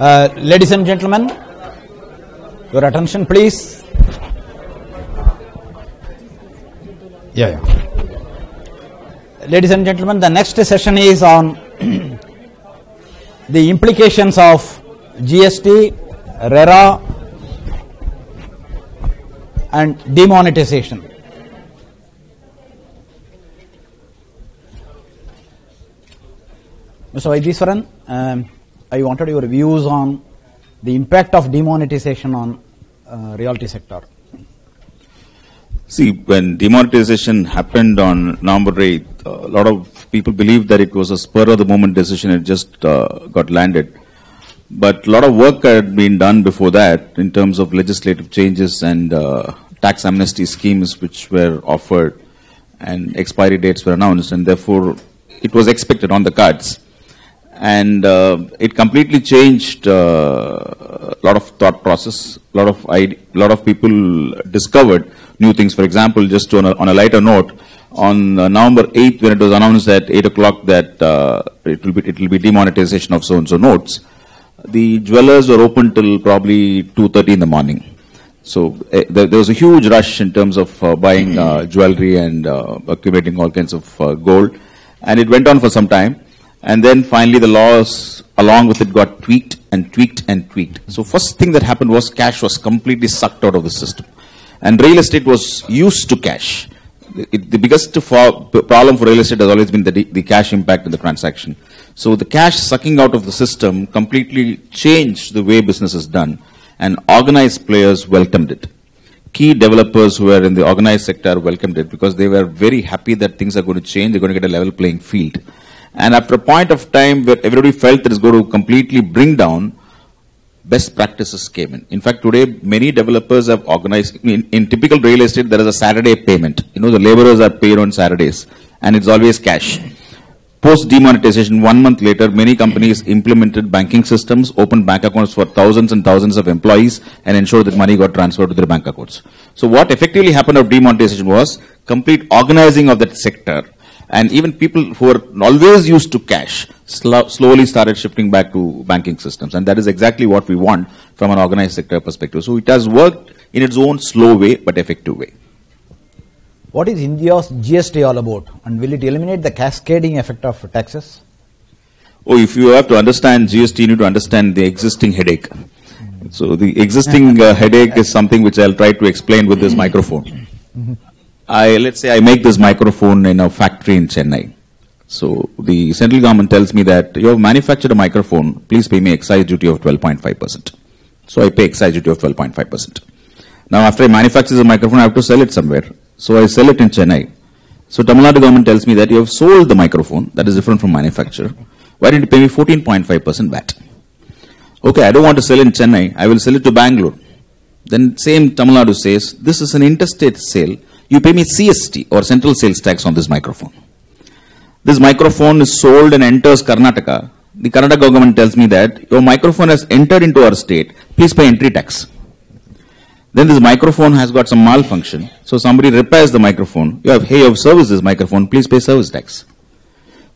Ladies and gentlemen, your attention please. Ladies and gentlemen, the next session is on the implications of GST, RERA and demonetization. Mr. Vaidiswaran, I wanted your views on the impact of demonetization on realty sector. See, when demonetization happened on November 8th, a lot of people believed that it was a spur-of-the-moment decision. It just got landed. But a lot of work had been done before that in terms of legislative changes and tax amnesty schemes which were offered, and expiry dates were announced, and therefore it was expected on the cards. And it completely changed a lot of thought process. A lot of people discovered new things. For example, just on a lighter note, on November 8th, when it was announced at 8 o'clock that it will be demonetization of so-and-so notes, the jewelers were open till probably 2:30 in the morning. So there was a huge rush in terms of buying jewelry and accumulating all kinds of gold, and it went on for some time. And then finally the laws along with it got tweaked and tweaked and tweaked. So first thing that happened was cash was completely sucked out of the system. And real estate was used to cash. The biggest problem for real estate has always been the cash impact in the transaction. So the cash sucking out of the system completely changed the way business is done, and organized players welcomed it. Key developers who were in the organized sector welcomed it because they were very happy that things are going to change, they're going to get a level playing field. And after a point of time where everybody felt that it's going to completely bring down, best practices came in. In fact, today many developers have organized, in typical real estate there is a Saturday payment. You know, the laborers are paid on Saturdays and it's always cash. Post demonetization, 1 month later, many companies implemented banking systems, opened bank accounts for thousands and thousands of employees and ensured that money got transferred to their bank accounts. So what effectively happened of demonetization was complete organizing of that sector. And even people who were always used to cash slowly started shifting back to banking systems. And that is exactly what we want from an organized sector perspective. So it has worked in its own slow way, but effective way. What is India's GST all about? And will it eliminate the cascading effect of taxes? Oh, if you have to understand GST, you need to understand the existing headache. So the existing headache is something which I'll try to explain with this microphone. Let's say I make this microphone in a factory in Chennai. So the central government tells me that you have manufactured a microphone, please pay me excise duty of 12.5%. So I pay excise duty of 12.5%. Now after I manufacture the microphone, I have to sell it somewhere. So I sell it in Chennai. So Tamil Nadu government tells me that you have sold the microphone, that is different from manufacture. Why didn't you pay me 14.5% VAT? Okay, I don't want to sell in Chennai, I will sell it to Bangalore. Then same Tamil Nadu says, this is an interstate sale. You pay me CST or central sales tax on this microphone. This microphone is sold and enters Karnataka. The Karnataka government tells me that your microphone has entered into our state. Please pay entry tax. Then this microphone has got some malfunction. So somebody repairs the microphone. You have serviced this microphone. Please pay service tax.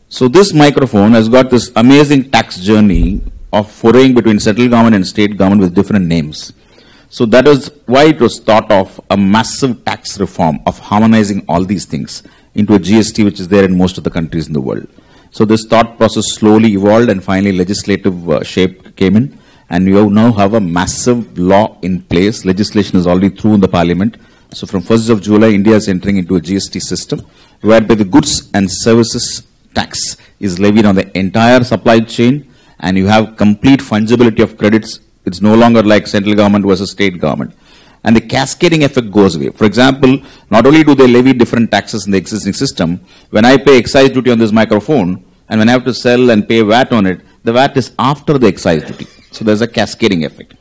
So this microphone has got this amazing tax journey of foraying between central government and state government with different names. So that is why it was thought of a massive tax reform of harmonizing all these things into a GST which is there in most of the countries in the world. So this thought process slowly evolved and finally legislative shape came in, and you now have a massive law in place. Legislation is already through in the parliament. So from 1st of July, India is entering into a GST system whereby the goods and services tax is levied on the entire supply chain, and you have complete fungibility of credits. It's no longer like central government versus state government. And the cascading effect goes away. For example, not only do they levy different taxes in the existing system, when I pay excise duty on this microphone, and when I have to sell and pay VAT on it, the VAT is after the excise duty. So there's a cascading effect.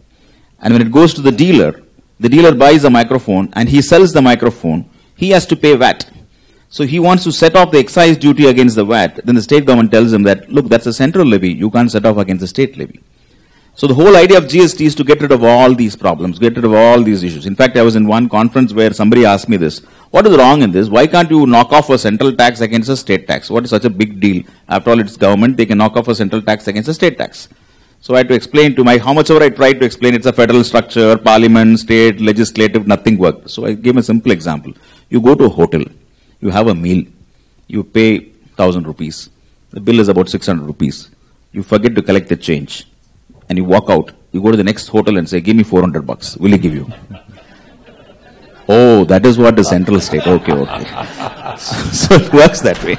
And when it goes to the dealer buys a microphone and he sells the microphone, he has to pay VAT. So he wants to set off the excise duty against the VAT. Then the state government tells him that, look, that's a central levy. You can't set off against the state levy. So the whole idea of GST is to get rid of all these problems, get rid of all these issues. In fact, I was in one conference where somebody asked me this. What is wrong in this? Why can't you knock off a central tax against a state tax? What is such a big deal? After all, it's government. They can knock off a central tax against a state tax. So I had to explain to how much ever I tried to explain, it's a federal structure, parliament, state, legislative, nothing worked. So I gave a simple example. You go to a hotel, you have a meal, you pay 1,000 rupees. The bill is about 600 rupees. You forget to collect the change and you walk out. You go to the next hotel and say, give me 400 bucks. Will he give you? Oh, that is what the central state. Okay. So it works that way.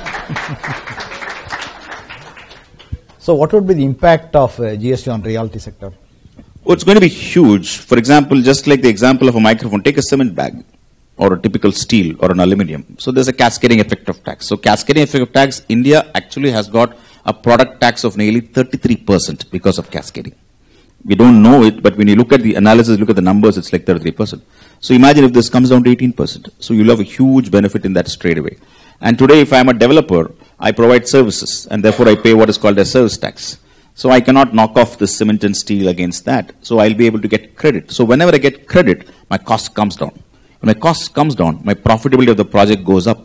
So what would be the impact of GST on realty sector? Oh, it's going to be huge. For example, just like the example of a microphone, take a cement bag or a typical steel or an aluminium. So there's a cascading effect of tax. So cascading effect of tax, India actually has got a product tax of nearly 33% because of cascading. We don't know it, but when you look at the analysis, look at the numbers, it's like 33%. So imagine if this comes down to 18%. So you'll have a huge benefit in that straight away. And today, if I'm a developer, I provide services, and therefore I pay what is called a service tax. So I cannot knock off the cement and steel against that. So I'll be able to get credit. So whenever I get credit, my cost comes down. When my cost comes down, my profitability of the project goes up.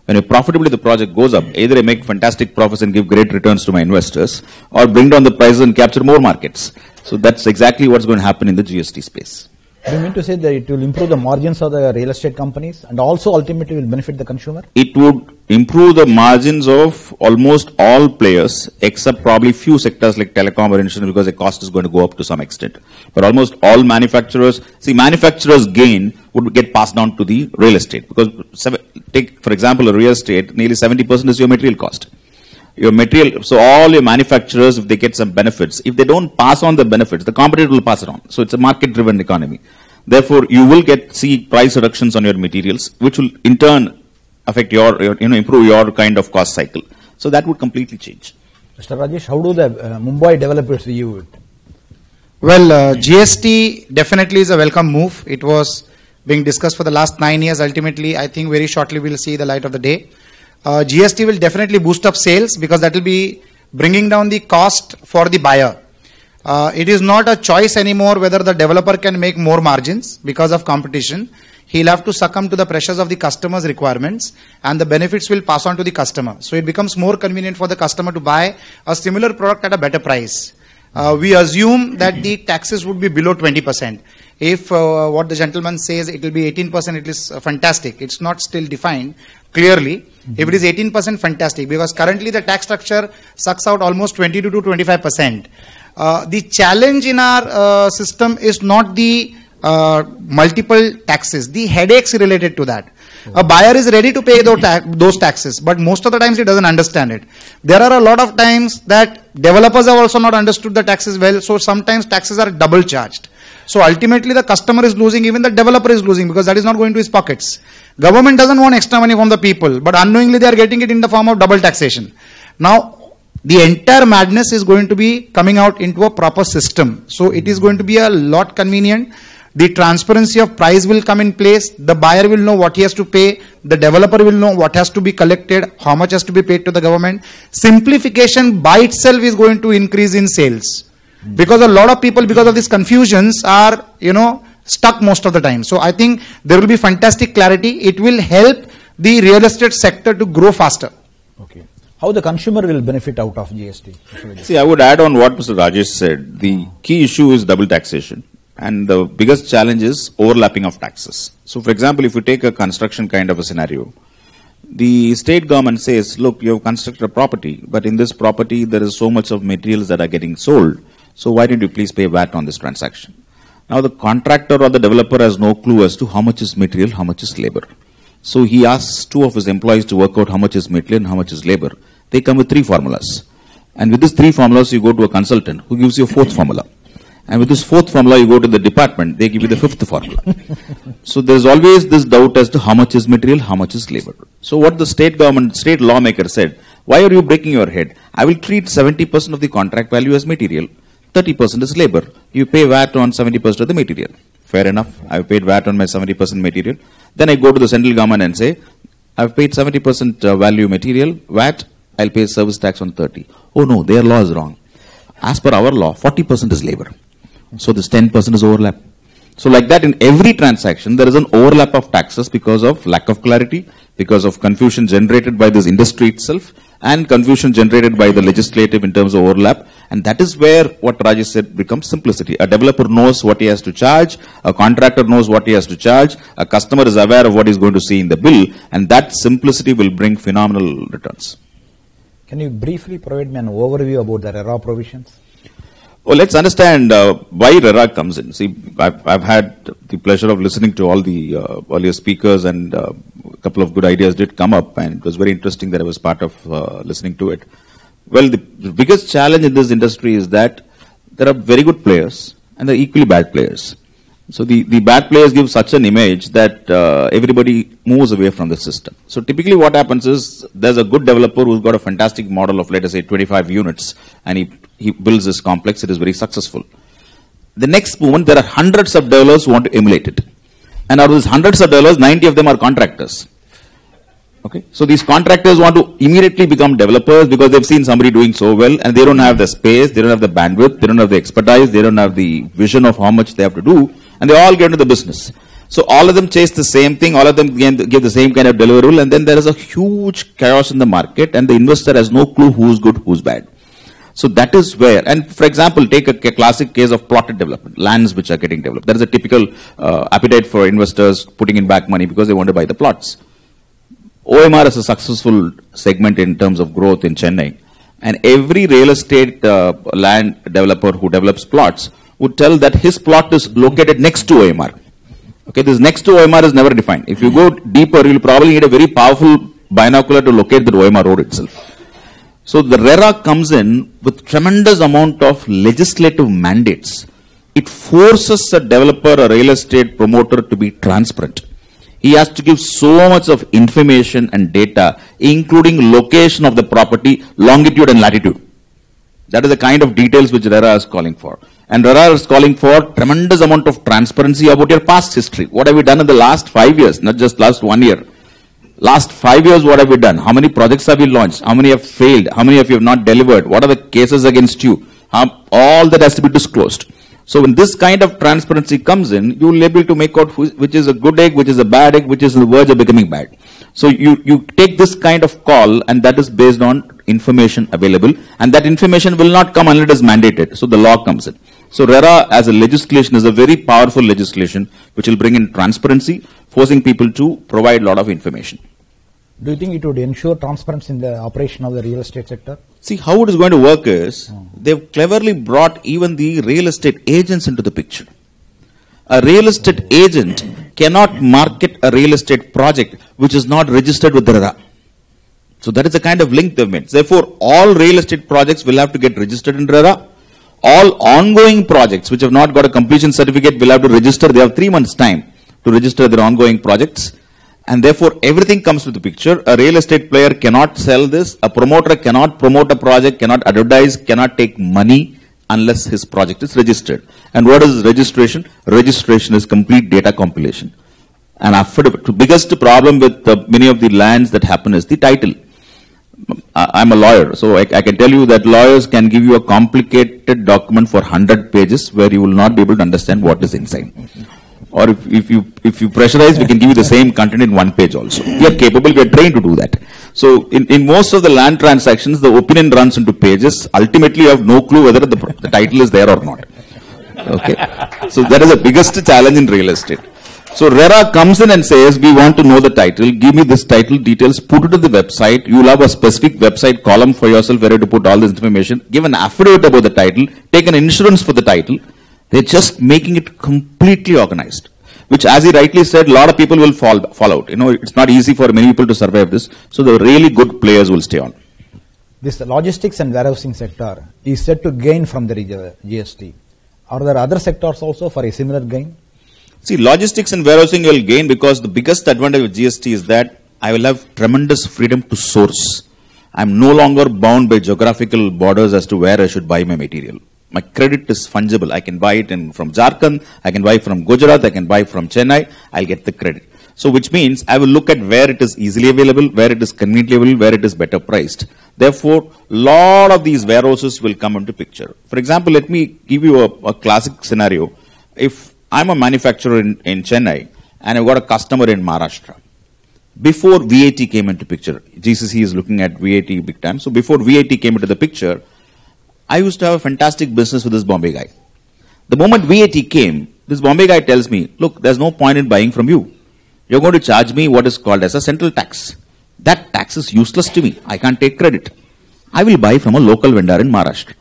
When the profitability of the project goes up, either I make fantastic profits and give great returns to my investors, or bring down the prices and capture more markets. So that's exactly what's going to happen in the GST space. Do you mean to say that it will improve the margins of the real estate companies and also ultimately will benefit the consumer? It would improve the margins of almost all players except probably few sectors like telecom or insurance because the cost is going to go up to some extent. But almost all manufacturers, manufacturers' gain would get passed down to the real estate because take, for example, a real estate, nearly 70% is your material cost. Your material, so all your manufacturers, if they get some benefits, if they don't pass on the benefits, the competitor will pass it on. So it's a market-driven economy. Therefore, you will see price reductions on your materials, which will in turn affect improve your kind of cost cycle. So that would completely change. Mr. Rajesh, how do the Mumbai developers view it? Well, GST definitely is a welcome move. It was being discussed for the last 9 years. Ultimately, I think very shortly we'll see the light of the day. GST will definitely boost up sales because that will be bringing down the cost for the buyer. It is not a choice anymore whether the developer can make more margins because of competition. He'll have to succumb to the pressures of the customer's requirements and the benefits will pass on to the customer. So it becomes more convenient for the customer to buy a similar product at a better price. We assume that the taxes would be below 20%. If what the gentleman says it will be 18%, it is fantastic. It's not still defined clearly. If it is 18%, fantastic, because currently the tax structure sucks out almost 22 to 25%. The challenge in our system is not the multiple taxes, the headaches related to that. A buyer is ready to pay those taxes, but most of the times he doesn't understand it. There are a lot of times that developers have also not understood the taxes well, so sometimes taxes are double charged. So ultimately the customer is losing, even the developer is losing because that is not going to his pockets. Government doesn't want extra money from the people, but unknowingly they are getting it in the form of double taxation. Now, the entire madness is going to be coming out into a proper system. So it is going to be a lot convenient. The transparency of price will come in place. The buyer will know what he has to pay. The developer will know what has to be collected, how much has to be paid to the government. Simplification by itself is going to increase in sales. Because a lot of people, because of these confusions, are, stuck most of the time. So I think there will be fantastic clarity. It will help the real estate sector to grow faster. Okay. How the consumer will benefit out of GST? See, I would add on what Mr. Rajesh said. The key issue is double taxation. And the biggest challenge is overlapping of taxes. So, for example, if you take a construction kind of a scenario, the state government says, look, you have constructed a property, but in this property there is so much of materials that are getting sold. So why don't you please pay VAT on this transaction? Now the contractor or the developer has no clue as to how much is material, how much is labor. So he asks two of his employees to work out how much is material and how much is labor. They come with 3 formulas. And with these 3 formulas, you go to a consultant who gives you a 4th formula. And with this 4th formula, you go to the department, they give you the 5th formula. So there's always this doubt as to how much is material, how much is labor. So what the state lawmaker said, why are you breaking your head? I will treat 70% of the contract value as material. 30% is labor. You pay VAT on 70% of the material. Fair enough. I've paid VAT on my 70% material. Then I go to the central government and say, I've paid 70% value material, VAT, I'll pay service tax on 30. Oh no, their law is wrong. As per our law, 40% is labor. So this 10% is overlap. So like that, in every transaction, there is an overlap of taxes because of lack of clarity, because of confusion generated by this industry itself, and confusion generated by the legislative in terms of overlap. And that is where what Rajesh said becomes simplicity. A developer knows what he has to charge, a contractor knows what he has to charge, a customer is aware of what he's going to see in the bill, and that simplicity will bring phenomenal returns. Can you briefly provide me an overview about the RERA provisions? Well, let's understand why RERA comes in. See, I've had the pleasure of listening to all the earlier speakers, and a couple of good ideas did come up, and it was very interesting that I was part of listening to it. Well, the biggest challenge in this industry is that there are very good players and there are equally bad players. So the bad players give such an image that everybody moves away from the system. So typically what happens is there's a good developer who's got a fantastic model of, let us say, 25 units, and he builds this complex. It is very successful. The next moment, there are hundreds of developers who want to emulate it. And out of these hundreds of developers, 90 of them are contractors. Okay, so these contractors want to immediately become developers because they've seen somebody doing so well, and they don't have the space, they don't have the bandwidth, they don't have the expertise, they don't have the vision of how much they have to do, and they all get into the business. So all of them chase the same thing, all of them give the same kind of deliverable, and then there is a huge chaos in the market, and the investor has no clue who's good, who's bad. So that is where, and for example, take a classic case of plotted development, lands which are getting developed. There is a typical appetite for investors putting in back money because they want to buy the plots. OMR is a successful segment in terms of growth in Chennai, and every real estate land developer who develops plots would tell that his plot is located next to OMR. Okay, this next to OMR is never defined. If you go deeper, you'll probably need a very powerful binocular to locate the OMR road itself. So the RERA comes in with tremendous amount of legislative mandates. It forces a developer, a real estate promoter to be transparent. He has to give so much of information and data, including location of the property, longitude and latitude. That is the kind of details which RERA is calling for. And RERA is calling for tremendous amount of transparency about your past history. What have we done in the last 5 years, not just last 1 year. Last 5 years, what have we done? How many projects have we launched? How many have failed? How many of you have not delivered? What are the cases against you? All that has to be disclosed. So when this kind of transparency comes in, you will be able to make out which is a good egg, which is a bad egg, which is on the verge of becoming bad. So you take this kind of call, and that is based on information available, and that information will not come unless it is mandated. So the law comes in. So RERA as a legislation is a very powerful legislation which will bring in transparency, forcing people to provide a lot of information. Do you think it would ensure transparency in the operation of the real estate sector? See, how it is going to work is, they've cleverly brought even the real estate agents into the picture. A real estate agent cannot market a real estate project which is not registered with the RERA. So that is the kind of link they've made. Therefore, all real estate projects will have to get registered in RERA. All ongoing projects which have not got a completion certificate will have to register. They have 3 months' time to register their ongoing projects. And therefore, everything comes to the picture. A real estate player cannot sell this. A promoter cannot promote a project, cannot advertise, cannot take money unless his project is registered. And what is registration? Registration is complete data compilation. And the biggest problem with many of the lands that happen is the title. I'm a lawyer, so I can tell you that lawyers can give you a complicated document for 100 pages where you will not be able to understand what is inside. Or if you pressurize, we can give you the same content in 1 page also. We are capable, we are trained to do that. So in most of the land transactions, the opinion runs into pages. Ultimately, you have no clue whether the title is there or not. Okay. So that is the biggest challenge in real estate. So RERA comes in and says, we want to know the title, give me this title details, put it on the website. You will have a specific website column for yourself where you have to put all this information, give an affidavit about the title, take an insurance for the title. They're just making it completely organized, which, as he rightly said, a lot of people will fall out. You know, it's not easy for many people to survive this. So the really good players will stay on. This logistics and warehousing sector is said to gain from the GST. Are there other sectors also for a similar gain? See, logistics and warehousing will gain because the biggest advantage of GST is that I will have tremendous freedom to source. I'm no longer bound by geographical borders as to where I should buy my material. My credit is fungible. I can buy it from Jharkhand, I can buy from Gujarat, I can buy from Chennai, I'll get the credit. So which means I will look at where it is easily available, where it is conveniently available, where it is better priced. Therefore, lot of these warehouses will come into picture. For example, let me give you a classic scenario. If I'm a manufacturer in Chennai and I've got a customer in Maharashtra, before VAT came into picture. GCC is looking at VAT big time. So before VAT came into the picture, I used to have a fantastic business with this Bombay guy. The moment VAT came, this Bombay guy tells me, look, there's no point in buying from you. You're going to charge me what is called as a central tax. That tax is useless to me. I can't take credit. I will buy from a local vendor in Maharashtra.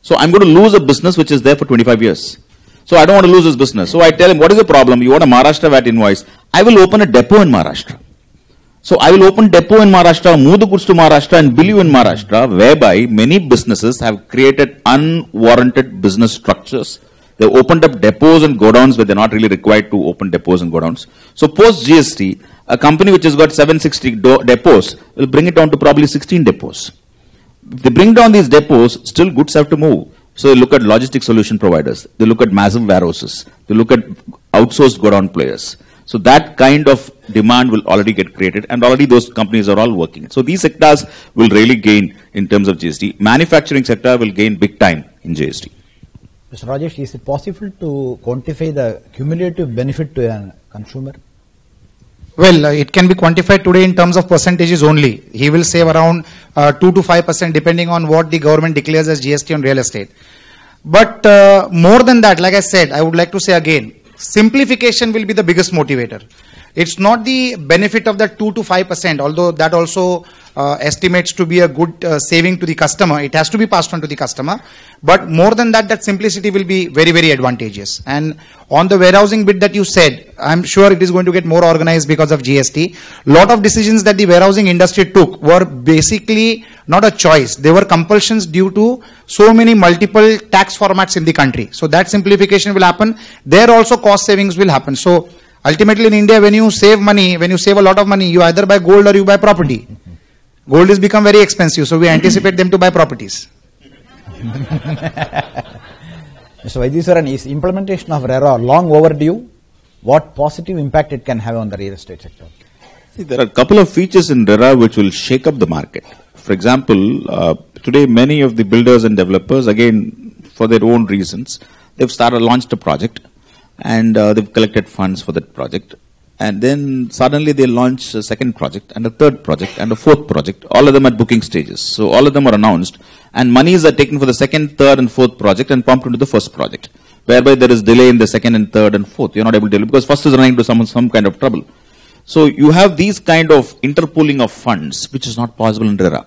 So I'm going to lose a business which is there for 25 years. So I don't want to lose this business. So I tell him, what is the problem? You want a Maharashtra VAT invoice. I will open a depot in Maharashtra. So I will open depot in Maharashtra, move the goods to Maharashtra and bill you in Maharashtra, whereby many businesses have created unwarranted business structures. They opened up depots and godowns where they're not really required to open depots and godowns. So post GST, a company which has got 760 depots will bring it down to probably 16 depots. If they bring down these depots, still goods have to move. So they look at logistic solution providers. They look at massive warehouses. They look at outsourced godown players. So that kind of demand will already get created, and already those companies are all working. So these sectors will really gain in terms of GST. Manufacturing sector will gain big time in GST. Mr. Rajesh, is it possible to quantify the cumulative benefit to a consumer? Well, it can be quantified today in terms of percentages only. He will save around 2 to 5% depending on what the government declares as GST on real estate. But more than that, like I said, I would like to say again, simplification will be the biggest motivator. It's not the benefit of that 2 to 5%, although that also estimates to be a good saving to the customer. It has to be passed on to the customer. But more than that, that simplicity will be very, very advantageous. And on the warehousing bit that you said, I'm sure it is going to get more organized because of GST. Lot of decisions that the warehousing industry took were basically not a choice. They were compulsions due to so many multiple tax formats in the country. So that simplification will happen. There also cost savings will happen. So ultimately in India, when you save money, when you save a lot of money, you either buy gold or you buy property. Gold has become very expensive, so we anticipate them to buy properties. Mr. Vaidyasaran, is implementation of RERA long overdue? What positive impact it can have on the real estate sector? See, there are a couple of features in RERA which will shake up the market. For example, today many of the builders and developers, again for their own reasons, they've launched a project and they've collected funds for that project. And then suddenly they launch a second project and a third project and a fourth project, all of them at booking stages. So all of them are announced and monies are taken for the second, third and fourth project and pumped into the first project, whereby there is delay in the second and third and fourth. You're not able to deliver because first is running into some kind of trouble. So you have these kind of interpooling of funds, which is not possible in RERA.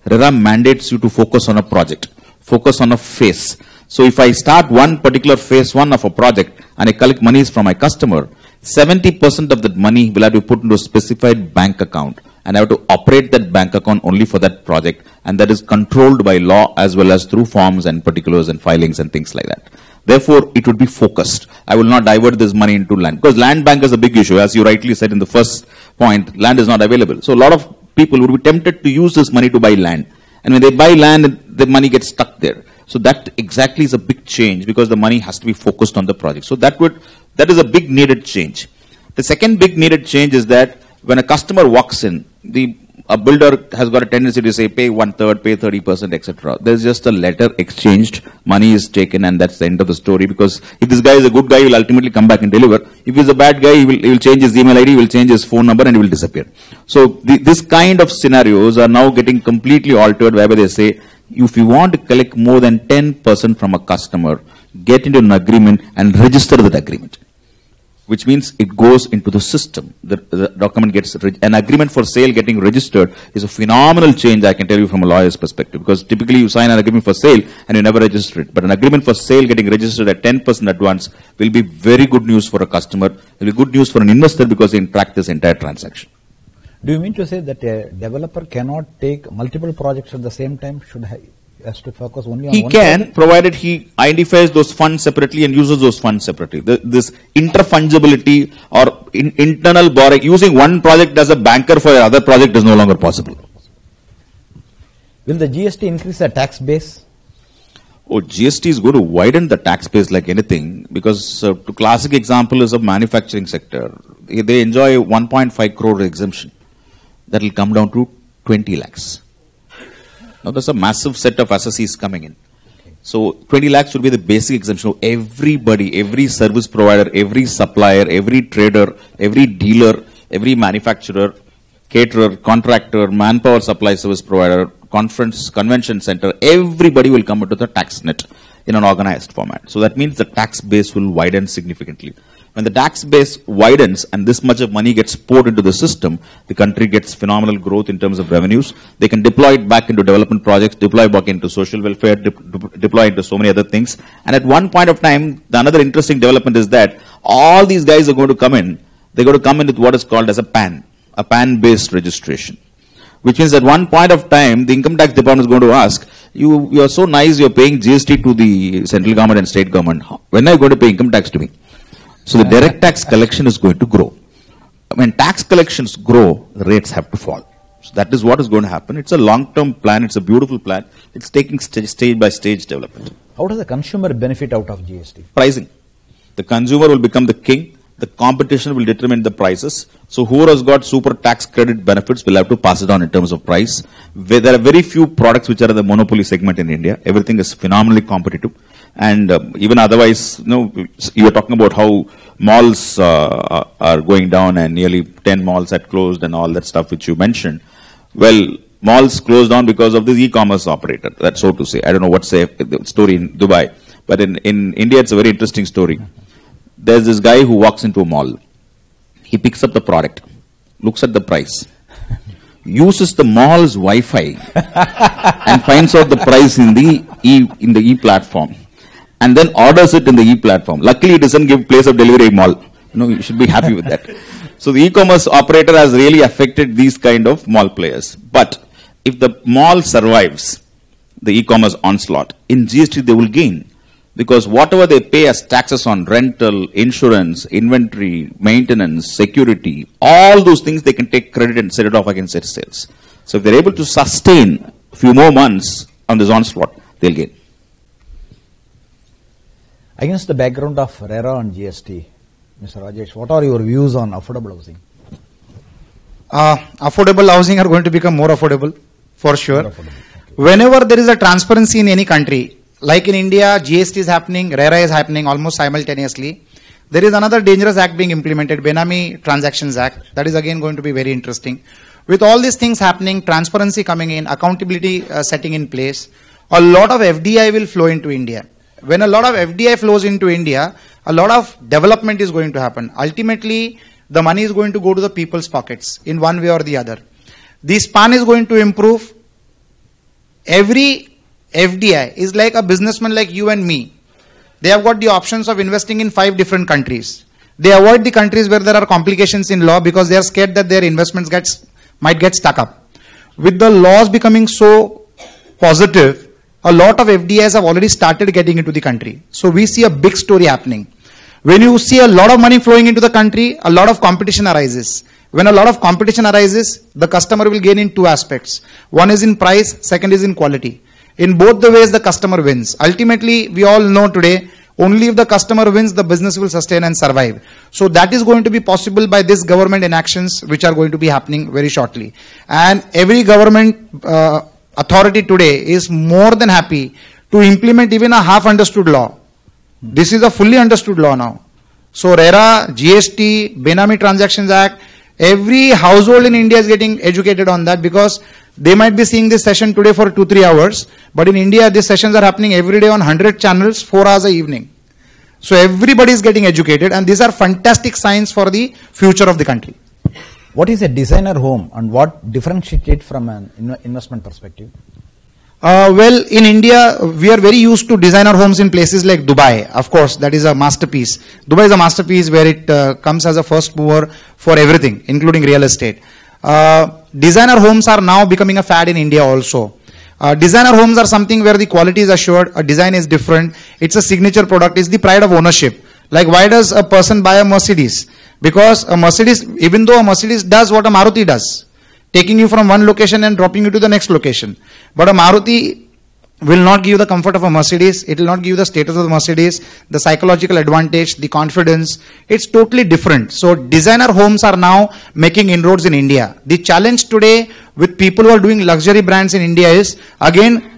RERA mandates you to focus on a project, focus on a phase. So if I start one particular phase one of a project and I collect monies from my customer, 70% of that money will have to be put into a specified bank account and I have to operate that bank account only for that project, and that is controlled by law as well as through forms and particulars and filings and things like that. Therefore, it would be focused. I will not divert this money into land because land bank is a big issue. As you rightly said in the first point, land is not available. So a lot of people would be tempted to use this money to buy land. And when they buy land, the money gets stuck there. So that exactly is a big change because the money has to be focused on the project. So that is a big needed change. The second big needed change is that when a customer walks in, a builder has got a tendency to say pay 1/3, pay 30%, etc. There's just a letter exchanged, money is taken, and that's the end of the story. Because if this guy is a good guy, he will ultimately come back and deliver. If he's a bad guy, he will change his email ID, he will change his phone number, and he will disappear. So this kind of scenarios are now getting completely altered, whereby they say, if you want to collect more than 10% from a customer, get into an agreement and register that agreement. Which means it goes into the system. The document gets, an agreement for sale getting registered is a phenomenal change, I can tell you from a lawyer's perspective. Because typically you sign an agreement for sale and you never register it. But an agreement for sale getting registered at 10% advance will be very good news for a customer. It will be good news for an investor because they track this entire transaction. Do you mean to say that a developer cannot take multiple projects at the same time? Has to focus only on one? He can, project? provided he identifies those funds separately and uses those funds separately. This interfungibility or internal borrowing, using one project as a banker for another project is no longer possible. Will the GST increase the tax base? Oh, GST is going to widen the tax base like anything, because the classic example is of manufacturing sector. They enjoy 1.5 crore exemption. That will come down to 20 lakhs. Now there's a massive set of assessees coming in. So 20 lakhs would be the basic exemption. So everybody, every service provider, every supplier, every trader, every dealer, every manufacturer caterer, contractor, manpower supply service provider, convention center, everybody will come into the tax net in an organized format. So that means the tax base will widen significantly. When the tax base widens and this much of money gets poured into the system, the country gets phenomenal growth in terms of revenues. They can deploy it back into development projects, deploy back into social welfare, deploy into so many other things. And at one point of time, the another interesting development is that all these guys are going to come in. They're going to come in with what is called as a PAN-based registration. Which means at one point of time, the income tax department is going to ask, you are so nice, you're paying GST to the central government and state government. When are you going to pay income tax to me? So the direct tax collection is going to grow. When tax collections grow, the rates have to fall. So that is what is going to happen. It's a long-term plan. It's a beautiful plan. It's taking stage by stage development. How does the consumer benefit out of GST? Pricing. The consumer will become the king. The competition will determine the prices. So whoever has got super tax credit benefits will have to pass it on in terms of price. There are very few products which are in the monopoly segment in India. Everything is phenomenally competitive. And even otherwise, you were talking about how malls are going down and nearly 10 malls had closed and all that stuff which you mentioned. Well, malls closed down because of this e-commerce operator. That's so to say. I don't know what's the story in Dubai. But in India, it's a very interesting story. There's this guy who walks into a mall. He picks up the product, looks at the price, uses the mall's Wi-Fi and finds out the price in the e-platform. And then orders it in the e-platform. Luckily, it doesn't give place of delivery mall. You should be happy with that. So the e-commerce operator has really affected these kind of mall players. But if the mall survives the e-commerce onslaught, in GST they will gain. Because whatever they pay as taxes on rental, insurance, inventory, maintenance, security, all those things they can take credit and set it off against their sales. So if they're able to sustain a few more months on this onslaught, they'll gain. Against the background of RERA and GST, Mr. Rajesh, what are your views on affordable housing? Affordable housing are going to become more affordable, for sure. More affordable. Okay. Whenever there is a transparency in any country, like in India, GST is happening, RERA is happening almost simultaneously. There is another dangerous act being implemented, Benami Transactions Act. That is again going to be very interesting. With all these things happening, transparency coming in, accountability setting in place, a lot of FDI will flow into India. When a lot of FDI flows into India, a lot of development is going to happen. Ultimately, the money is going to go to the people's pockets in one way or the other. The span is going to improve. Every FDI is like a businessman like you and me. They have got the options of investing in 5 different countries. They avoid the countries where there are complications in law because they are scared that their investments might get stuck up. With the laws becoming so positive, a lot of FDIs have already started getting into the country. So we see a big story happening. When you see a lot of money flowing into the country, a lot of competition arises. When a lot of competition arises, the customer will gain in 2 aspects. One is in price, second is in quality. In both the ways, the customer wins. Ultimately, we all know today, only if the customer wins, the business will sustain and survive. So that is going to be possible by this government inactions, which are going to be happening very shortly. And every government authority today is more than happy to implement even a half understood law. This is a fully understood law now. So RERA, GST, Benami Transactions Act, every household in India is getting educated on that because they might be seeing this session today for 2-3 hours, but in India these sessions are happening every day on 100 channels, 4 hours a evening. So everybody is getting educated and these are fantastic signs for the future of the country. What is a designer home and what differentiates it from an investment perspective? Well, in India, we are very used to designer homes in places like Dubai. Of course, that is a masterpiece. Dubai is a masterpiece where it comes as a first mover for everything, including real estate. Designer homes are now becoming a fad in India also. Designer homes are something where the quality is assured, a design is different, it's a signature product, it's the pride of ownership. Like why does a person buy a Mercedes? Because a Mercedes, even though a Mercedes does what a Maruti does, taking you from one location and dropping you to the next location. But a Maruti will not give you the comfort of a Mercedes, it will not give you the status of the Mercedes, the psychological advantage, the confidence, it's totally different. So designer homes are now making inroads in India. The challenge today with people who are doing luxury brands in India is, again,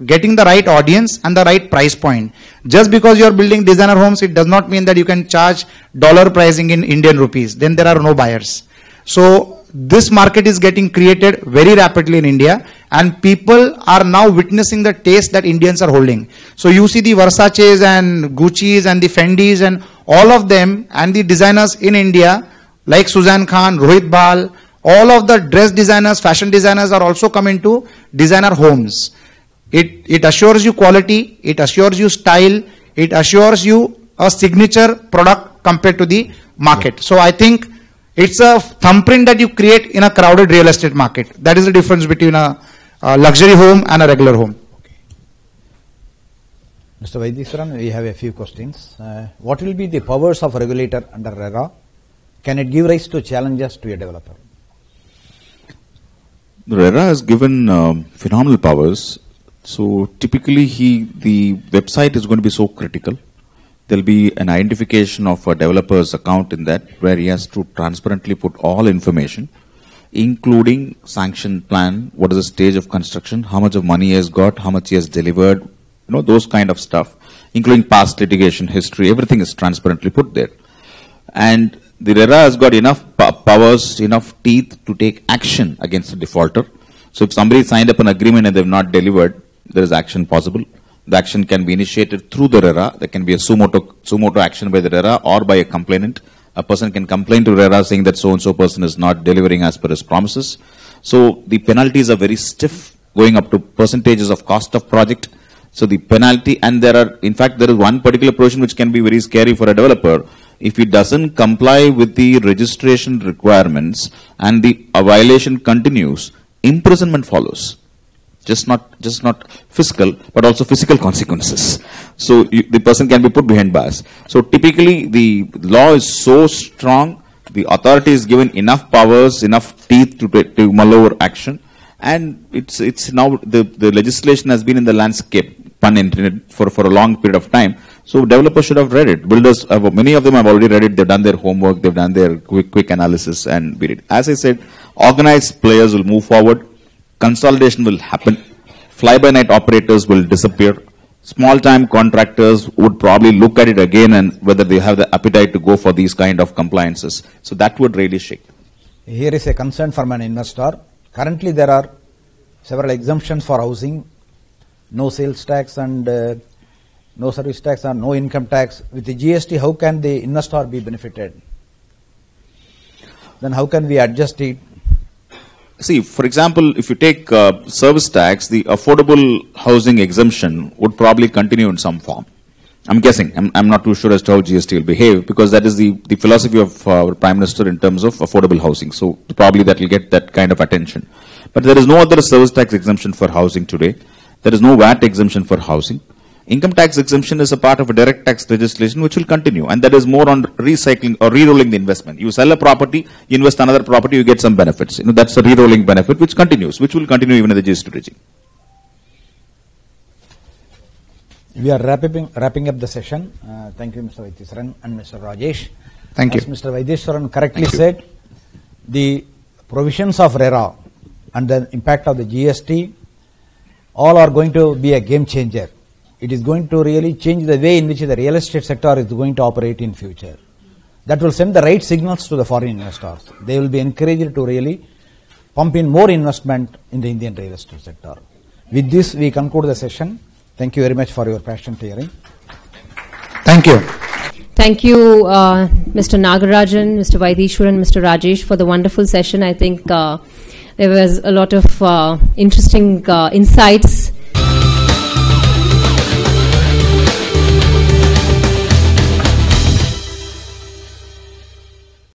getting the right audience and the right price point. Just because you are building designer homes, it does not mean that you can charge dollar pricing in Indian rupees. Then there are no buyers. So this market is getting created very rapidly in India, and people are now witnessing the taste that Indians are holding. So you see the Versace's and Gucci's and the Fendi's and all of them, and the designers in India like Suzanne Khan, Rohit Bal, all of the dress designers, fashion designers are also coming to designer homes. It assures you quality, it assures you style, it assures you a signature product compared to the market. Yeah. So I think it's a thumbprint that you create in a crowded real estate market. That is the difference between a luxury home and a regular home. Okay. Mr. Vaidiswaran, we have a few questions. What will be the powers of regulator under RERA? Can it give rise to challenges to a developer? The RERA has given phenomenal powers. So typically the website is going to be so critical. There'll be an identification of a developer's account in that, where he has to transparently put all information, including sanction plan, what is the stage of construction, how much of money he has got, how much he has delivered, those kind of stuff, including past litigation history, everything is transparently put there. And the RERA has got enough powers, enough teeth to take action against the defaulter. So if somebody signed up an agreement and they've not delivered, there is action possible. The action can be initiated through the RERA. There can be a sumoto action by the RERA or by a complainant. A person can complain to RERA saying that so-and-so person is not delivering as per his promises. So the penalties are very stiff, going up to percentages of cost of project. So the penalty, and there is one particular provision which can be very scary for a developer. If he doesn't comply with the registration requirements and the violation continues, imprisonment follows. Just not fiscal, but also physical consequences. So the person can be put behind bars. So typically the law is so strong, the authority is given enough powers, enough teeth to mull over action, and it's now the legislation has been in the landscape, pun intended, for a long period of time. So developers should have read it. Builders, many of them have already read it. They've done their homework. They've done their quick analysis and read it. As I said, organized players will move forward. Consolidation will happen. Fly-by-night operators will disappear. Small-time contractors would probably look at it again and whether they have the appetite to go for these kind of compliances. So that would really shake. Here is a concern from an investor. Currently there are several exemptions for housing. No sales tax and no service tax and no income tax. With the GST, how can the investor be benefited? Then how can we adjust it? See, for example, if you take service tax, the affordable housing exemption would probably continue in some form. I'm guessing. I'm not too sure as to how GST will behave, because that is the philosophy of our Prime Minister in terms of affordable housing. So probably that will get that kind of attention. But there is no other service tax exemption for housing today. There is no VAT exemption for housing. Income tax exemption is a part of a direct tax legislation which will continue, and that is more on recycling or re-rolling the investment. You sell a property, you invest another property, you get some benefits. That's a re-rolling benefit which continues, which will continue even in the GST regime. We are wrapping up the session. Thank you, Mr. Vaidiswaran and Mr. Rajesh. Thank you. As Mr. Vaidiswaran correctly said, the provisions of RERA and the impact of the GST all are going to be a game changer. It is going to really change the way in which the real estate sector is going to operate in future. That will send the right signals to the foreign investors. They will be encouraged to really pump in more investment in the Indian real estate sector. With this, we conclude the session. Thank you very much for your patient hearing. Thank you. Thank you, Mr. Nagarajan, Mr. Vaidiswaran, Mr. Rajesh, for the wonderful session. I think there was a lot of interesting insights